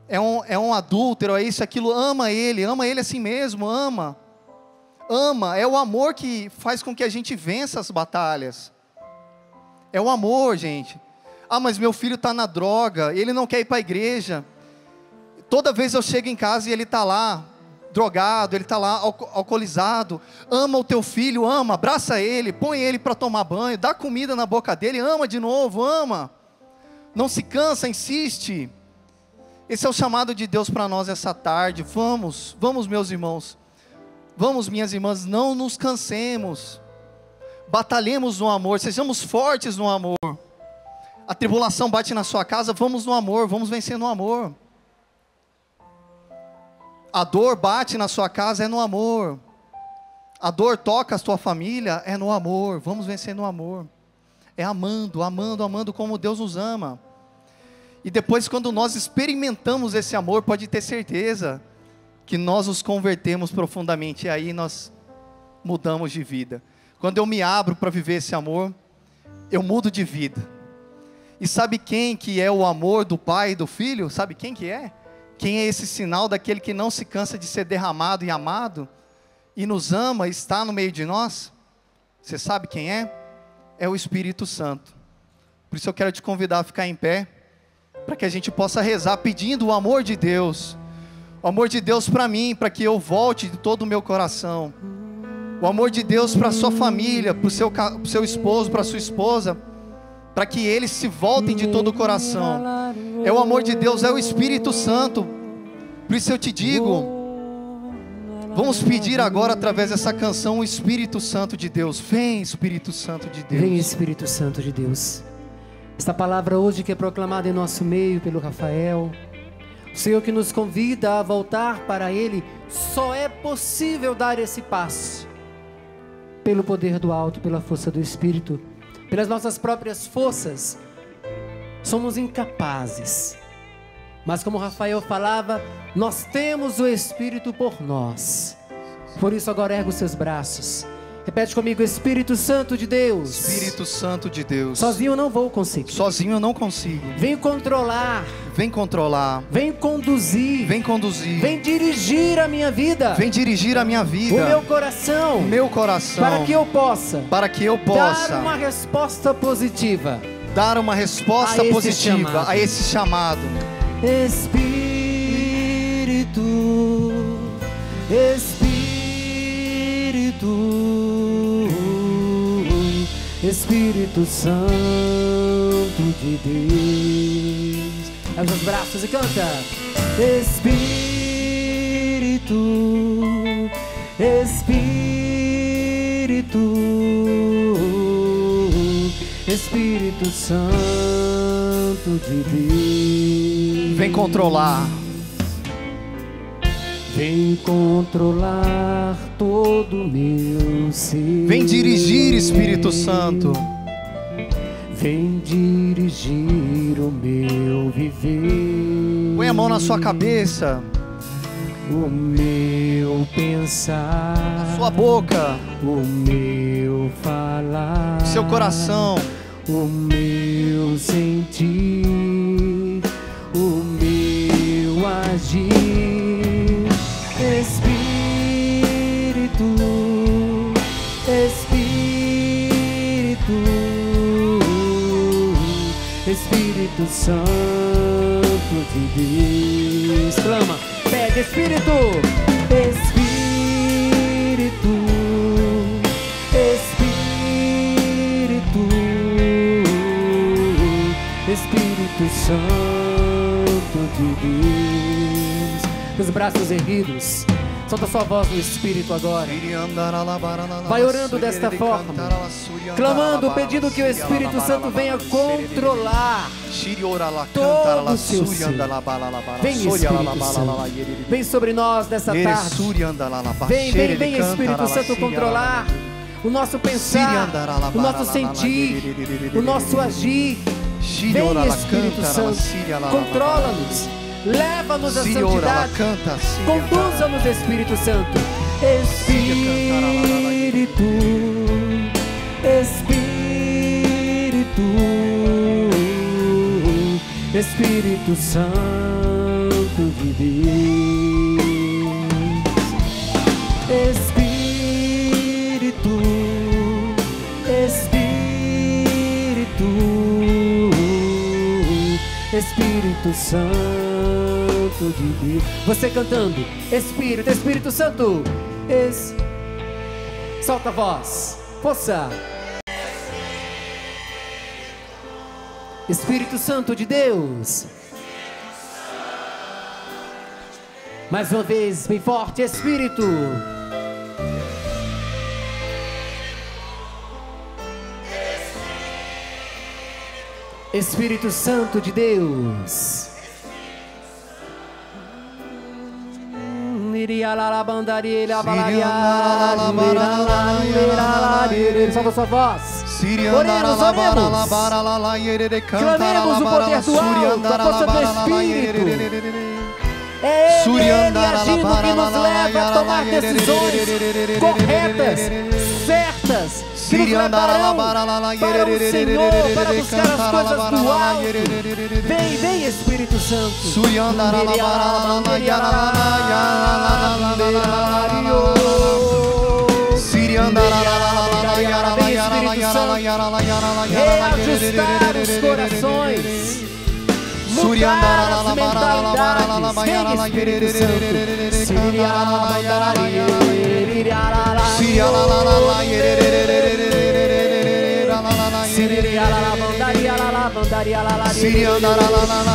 É um adúltero, é isso, aquilo. Ama ele assim mesmo, ama. Ama, é o amor que faz com que a gente vença as batalhas. É o amor, gente. Ah, mas meu filho está na droga, ele não quer ir para a igreja. Toda vez eu chego em casa e ele está lá, drogado, ele está lá alcoolizado. Ama o teu filho, ama, abraça ele, põe ele para tomar banho, dá comida na boca dele, ama de novo, ama. Não se cansa, insiste. Esse é o chamado de Deus para nós essa tarde. Vamos meus irmãos, vamos minhas irmãs, não nos cansemos. Batalhemos no amor, sejamos fortes no amor. A tribulação bate na sua casa, vamos no amor, vamos vencer no amor. A dor bate na sua casa, é no amor. A dor toca a sua família, é no amor. Vamos vencer no amor. É amando, amando, amando como Deus nos ama. E depois, quando nós experimentamos esse amor, pode ter certeza que nós nos convertemos profundamente. E aí nós mudamos de vida. Quando eu me abro para viver esse amor, eu mudo de vida. E sabe quem que é o amor do Pai e do Filho? Sabe quem que é? Quem é esse sinal daquele que não se cansa de ser derramado e amado? E nos ama e está no meio de nós? Você sabe quem é? É o Espírito Santo. Por isso eu quero te convidar a ficar em pé, para que a gente possa rezar pedindo o amor de Deus. O amor de Deus para mim, para que eu volte de todo o meu coração. O amor de Deus para a sua família, para o seu esposo, para a sua esposa, para que eles se voltem de todo o coração. É o amor de Deus, é o Espírito Santo. Por isso eu te digo, vamos pedir agora através dessa canção o Espírito Santo de Deus. Vem, Espírito Santo de Deus. Vem, Espírito Santo de Deus. Esta palavra hoje que é proclamada em nosso meio pelo Rafael, o Senhor que nos convida a voltar para Ele, só é possível dar esse passo pelo poder do alto, pela força do Espírito. Pelas nossas próprias forças somos incapazes, mas como Rafael falava, nós temos o Espírito por nós. Por isso agora erga os seus braços, repete comigo: Espírito Santo de Deus. Espírito Santo de Deus. Sozinho eu não vou conseguir. Sozinho eu não consigo. Vem controlar. Vem controlar. Vem conduzir. Vem conduzir. Vem dirigir a minha vida. Vem dirigir a minha vida. O meu coração. O meu coração. Para que eu possa. Para que eu possa. Dar uma resposta positiva. Dar uma resposta positiva a esse chamado. Espírito, Espírito Santo de Deus. Abre os braços e canta. Espírito Santo de Deus. Vem controlar. Vem controlar todo o meu ser. Vem dirigir, Espírito Santo. Vem dirigir o meu viver. Põe a mão na sua cabeça. O meu pensar. A sua boca. O meu falar. Seu coração. O meu sentir. O meu agir. Espírito Santo de Deus. Clama, pede Espírito. Espírito Santo de Deus. Os braços erguidos, Solta sua voz no Espírito agora. Vai orando desta forma, clamando, pedindo que o Espírito Santo venha controlar todo o seu ser. Vem, Espírito Santo, vem sobre nós nessa tarde. Vem, Espírito Santo, controlar o nosso pensar, o nosso sentir, o nosso agir. Vem, Espírito Santo, controla-nos, leva-nos à santidade, conduza-nos, Espírito Santo. Espírito, Espírito, Espírito Santo de Deus. Espírito, Espírito, Espírito Santo de Deus. Você cantando, Espírito, Espírito Santo. Solta a voz, força. Espírito Santo de Deus. Mais uma vez, bem forte, Espírito. Espírito Santo de Deus. Solta sua voz. Oremos, oremos. Clamemos o poder do alto, a força do Espírito. É Ele agindo que nos leva a tomar decisões corretas, certas, que nos levarão para o Senhor, para buscar as coisas do alto. Vem, Espírito Santo. Vem, Espírito Santo, reajustar os corações, mudar as mentalidades. Vem, Espírito Santo.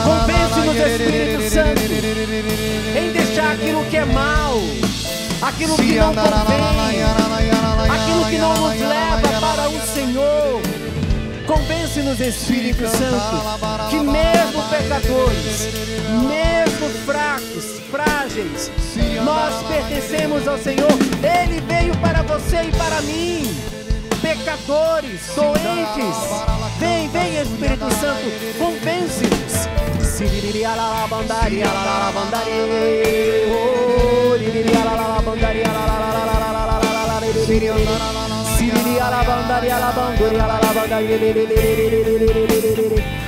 Convence-nos, Espírito Santo, em deixar aquilo que é mal, aquilo que não convém, aquilo que não nos leva para o Senhor. Convence-nos, Espírito Santo, que mesmo pecadores, mesmo fracos, frágeis, nós pertencemos ao Senhor. Ele veio para você e para mim, pecadores, doentes. Vem, Espírito Santo, convence-nos.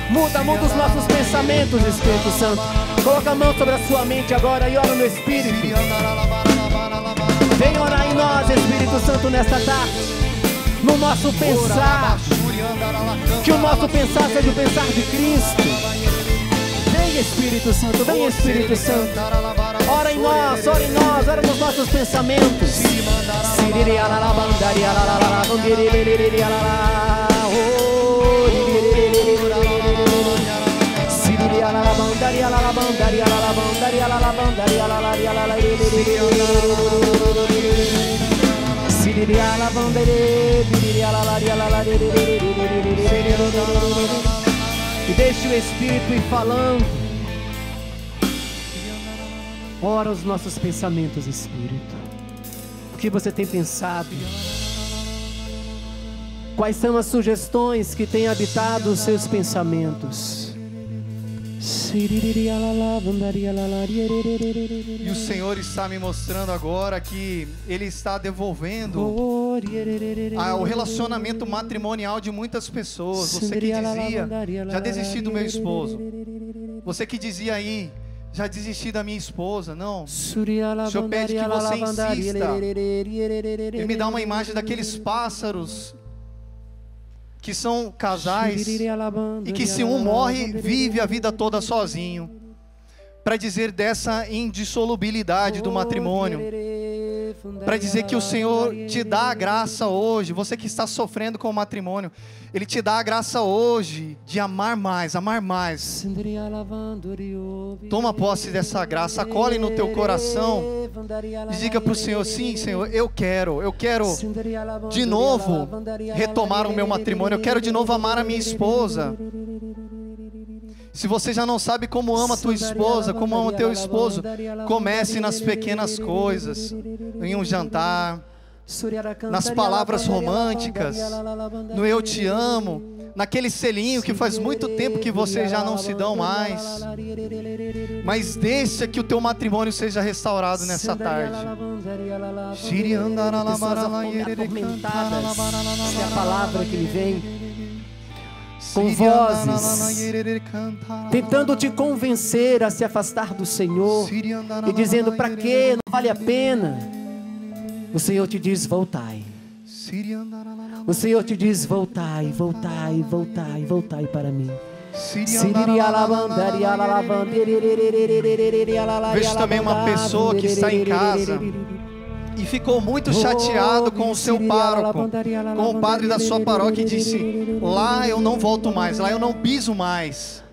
Muda os nossos pensamentos, Espírito Santo. Coloca a mão sobre a sua mente agora e ora no Espírito. Vem orar em nós, Espírito Santo, nesta tarde. No nosso pensar, que o nosso pensar seja o pensar de Cristo. Vem, Espírito Santo, vem, Espírito Santo. Ora em nós, ora nos nossos pensamentos. E deixe o Espírito ir falando. Ora os nossos pensamentos, Espírito. O que você tem pensado? Quais são as sugestões que têm habitado os seus pensamentos? E o Senhor está me mostrando agora que Ele está devolvendo o relacionamento matrimonial de muitas pessoas. Você que dizia, já desisti do meu esposo. Você que dizia aí, já desisti da minha esposa. Não, o Senhor pede que você insista. Ele me dá uma imagem daqueles pássaros que são casais e que se um morre, vive a vida toda sozinho, para dizer dessa indissolubilidade do matrimônio. para dizer que o Senhor te dá a graça hoje, você que está sofrendo com o matrimônio, Ele te dá a graça hoje de amar mais, amar mais. Toma posse dessa graça, acolhe no teu coração e diga para o Senhor, sim Senhor, eu quero de novo retomar o meu matrimônio, eu quero de novo amar a minha esposa. Se você já não sabe como ama a tua esposa, como ama o teu esposo, comece nas pequenas coisas, em um jantar, nas palavras românticas, no eu te amo, naquele selinho que faz muito tempo que vocês já não se dão mais. Mas deixa que o teu matrimônio seja restaurado nessa tarde. Pessoas atormentadas, essa é a palavra que me vem. Com vozes, tentando te convencer a se afastar do Senhor e dizendo, para quê? Não vale a pena. O Senhor te diz, voltai. O Senhor te diz, voltai, voltai, voltai, voltai para mim. Vejo também uma pessoa que está em casa e ficou muito chateado com o seu pároco, com o padre da sua paróquia, e disse, lá eu não volto mais, lá eu não piso mais.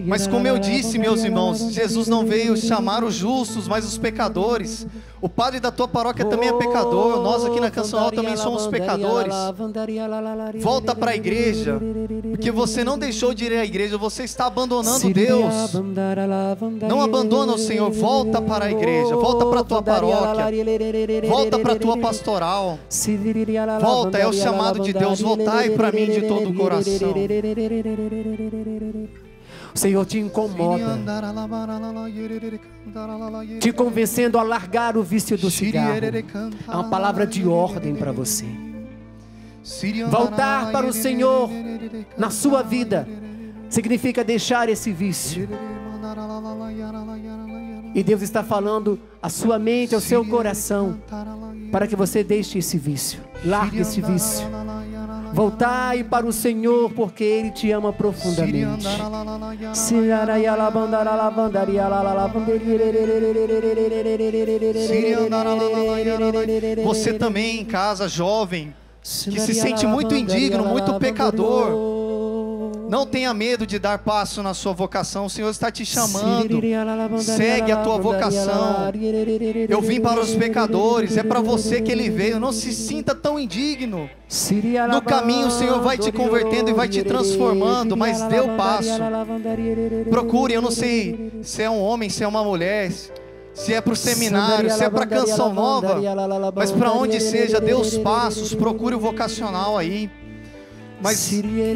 Mas como eu disse, meus irmãos, Jesus não veio chamar os justos, mas os pecadores. O padre da tua paróquia também é pecador, nós aqui na Canção Nova também somos pecadores. Volta para a igreja, porque você não deixou de ir à igreja, você está abandonando Deus. Não abandona o Senhor, volta para a igreja, volta para a tua paróquia, volta para a tua pastoral. Volta, é o chamado de Deus, voltai para mim de todo o coração. O Senhor te incomoda, te convencendo a largar o vício do cigarro. É uma palavra de ordem para você. Voltar para o Senhor na sua vida significa deixar esse vício. E Deus está falando à sua mente, ao seu coração, para que você deixe esse vício, largue esse vício. Voltai para o Senhor, porque Ele te ama profundamente. Você também em casa, jovem, que se sente muito indigno, muito pecador, não tenha medo de dar passo na sua vocação. O Senhor está te chamando. Segue a tua vocação. Eu vim para os pecadores, é para você que Ele veio. Não se sinta tão indigno. No caminho o Senhor vai te convertendo e vai te transformando, mas dê o passo. Procure, eu não sei se é um homem, se é uma mulher, se é para o seminário, se é para a Canção Nova, mas para onde seja, dê os passos, procure o vocacional aí. Mas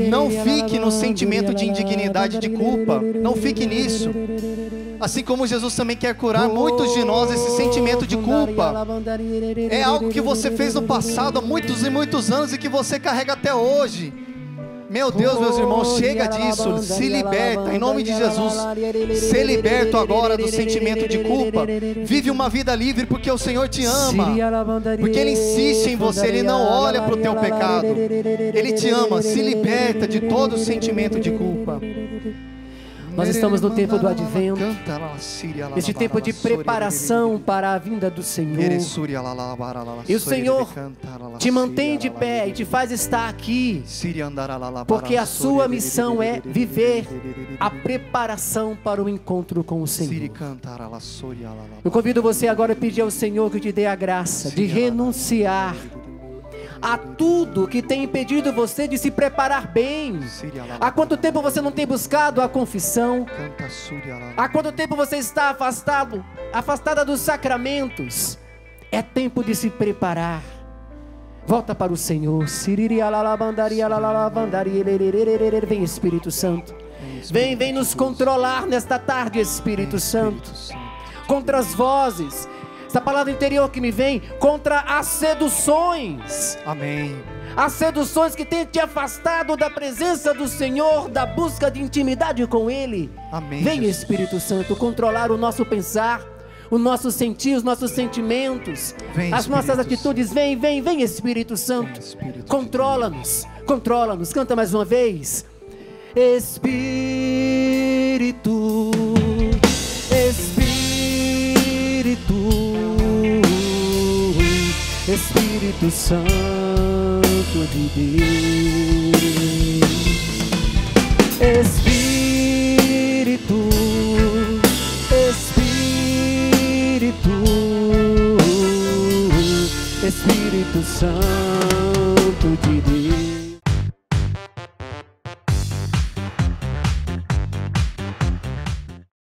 não fique no sentimento de indignidade, de culpa. Não fique nisso. Assim como Jesus também quer curar muitos de nós esse sentimento de culpa. É algo que você fez no passado há muitos e muitos anos e que você carrega até hoje. Meu Deus, meus irmãos, chega disso, se liberta, em nome de Jesus, ser liberto agora do sentimento de culpa, vive uma vida livre porque o Senhor te ama, porque Ele insiste em você, Ele não olha para o teu pecado, Ele te ama, se liberta de todo o sentimento de culpa. Nós estamos no tempo do advento, neste tempo de preparação para a vinda do Senhor. E o Senhor te mantém de pé e te faz estar aqui, porque a sua missão é viver a preparação para o encontro com o Senhor. Eu convido você agora a pedir ao Senhor que te dê a graça de renunciar a tudo que tem impedido você de se preparar bem. Há quanto tempo você não tem buscado a confissão? Há quanto tempo você está afastada dos sacramentos? É tempo de se preparar. Volta para o Senhor. Vem, Espírito Santo. Vem nos controlar nesta tarde, Espírito Santo. Contra as vozes, essa palavra interior que me vem, contra as seduções. Amém. As seduções que têm te afastado da presença do Senhor, da busca de intimidade com Ele. Amém. Vem, Espírito Santo, controlar o nosso pensar, o nosso sentir, os nossos sentimentos, vem, as nossas atitudes. Vem, Espírito Santo. Controla-nos, controla-nos. Canta mais uma vez. Espírito, Espírito Santo de Deus. Espírito, Espírito, Espírito Santo